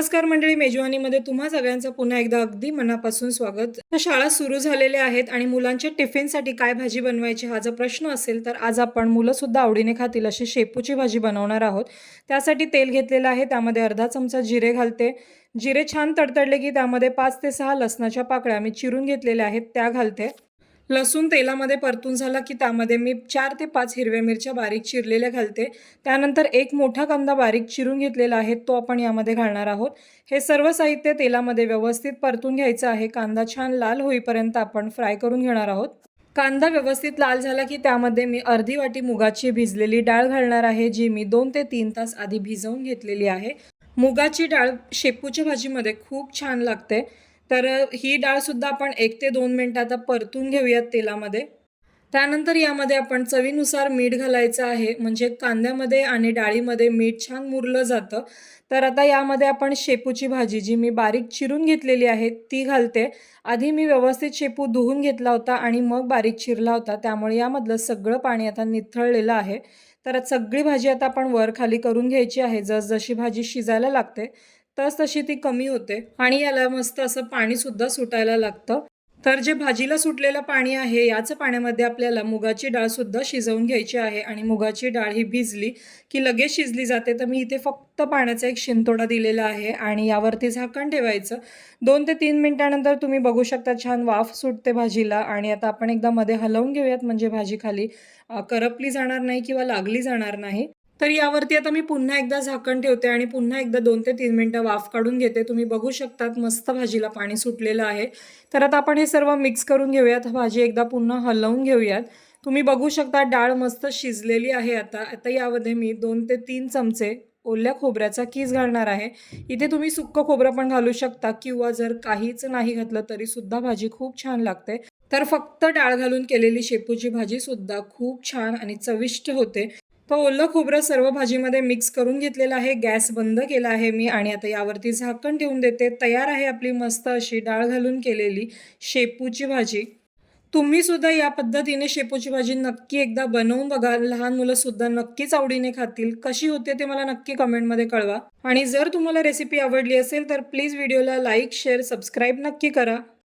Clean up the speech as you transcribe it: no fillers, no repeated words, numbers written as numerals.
नमस्कार मंडळी, मेजवानीमध्ये तुम्हा सगळ्यांचं पुन्हा एकदा अगदी मनापासून स्वागत. शाळा सुरू झालेल्या आहेत आणि मुलांच्या टिफिनसाठी काय भाजी बनवायची हा जर प्रश्न असेल तर आज आपण मुलंसुद्धा आवडीने खातील अशी शेपूची भाजी बनवणार आहोत. त्यासाठी तेल घेतलेलं आहे, त्यामध्ये अर्धा चमचा जिरे घालते. जिरे छान तडतडले की त्यामध्ये 5 ते 6 लसणाच्या पाकळ्या मी चिरून घेतलेल्या आहेत त्या घालते. लसूण तेलामध्ये परतून झाला की त्यामध्ये मी 4 ते 5 हिरव्या मिरच्या बारीक चिरलेल्या घालते. त्यानंतर एक मोठा कांदा बारीक चिरून घेतलेला आहे तो आपण यामध्ये घालणार आहोत. हे सर्व साहित्य तेलामध्ये व्यवस्थित परतून घ्यायचं आहे. कांदा छान लाल होईपर्यंत आपण फ्राय करून घेणार आहोत. कांदा व्यवस्थित लाल झाला की त्यामध्ये मी अर्धी वाटी मुगाची भिजलेली डाळ घालणार आहे, जी मी 2 ते 3 तास आधी भिजवून घेतलेली आहे. मुगाची डाळ शेपूच्या भाजीमध्ये खूप छान लागते. तर ही डाळसुद्धा आपण 1 ते 2 मिनिटं आता परतून घेऊयात तेलामध्ये. त्यानंतर यामध्ये आपण चवीनुसार मीठ घालायचं आहे, म्हणजे कांद्यामध्ये आणि डाळीमध्ये मीठ छान मुरलं जातं. तर आता यामध्ये आपण शेपूची भाजी जी मी बारीक चिरून घेतलेली आहे ती घालते. आधी मी व्यवस्थित शेपू धुवून घेतला होता आणि मग बारीक चिरला होता, त्यामुळे यामधलं सगळं पाणी आता निथळलेलं आहे. तर सगळी भाजी आता आपण वर खाली करून घ्यायची आहे. जसजशी भाजी शिजायला लागते तशी ती कमी होते आणि याला मस्त असं पाणीसुद्धा सुटायला लागतं. तर जे भाजीला सुटलेलं पाणी आहे याच पाण्यामध्ये आपल्याला मुगाची डाळसुद्धा शिजवून घ्यायची आहे आणि मुगाची डाळ ही भिजली की लगेच शिजली जाते. तर मी इथे फक्त पाण्याचा एक शिंतोडा दिलेला आहे आणि यावरती झाकण ठेवायचं. 2 ते 3 मिनिटानंतर तुम्ही बघू शकता छान वाफ सुटते भाजीला आणि आता आपण एकदा मध्ये हलवून घेऊयात, म्हणजे भाजी खाली करपली जाणार नाही किंवा लागली जाणार नाही. तर यावरती आता मी पुन्हा एकदा झाकण ठेवते आणि पुन्हा एकदा 2 ते 3 मिनिटं वाफ काढून घेते. तुम्ही बघू शकतात मस्त भाजीला पाणी सुटलेलं आहे. तर आता आपण हे सर्व मिक्स करून घेऊयात. भाजी एकदा पुन्हा हलवून घेऊयात. तुम्ही बघू शकता डाळ मस्त शिजलेली आहे. आता यामध्ये मी 2 ते 3 चमचे ओल्या खोबऱ्याचा कीस घालणार आहे. इथे तुम्ही सुक्कं खोबरं पण घालू शकता किंवा जर काहीच नाही घातलं तरीसुद्धा भाजी खूप छान लागते. तर फक्त डाळ घालून केलेली शेपूची भाजीसुद्धा खूप छान आणि चविष्ट होते. तर ओलं खोबरं सर्व भाजीमध्ये मिक्स करून घेतलेलं आहे. गॅस बंद केला आहे मी आणि आता यावरती झाकण ठेवून देते. तयार आहे आपली मस्त अशी डाळ घालून केलेली शेपूची भाजी. तुम्ही सुद्धा या पद्धतीने शेपूची भाजी नक्की एकदा बनवून बघा. लहान मुलं सुद्धा नक्कीच आवडीने खातील. कशी होते ते मला नक्की कमेंटमध्ये कळवा. आणि जर तुम्हाला रेसिपी आवडली असेल तर प्लीज व्हिडिओला लाईक, शेअर, सबस्क्राईब नक्की करा.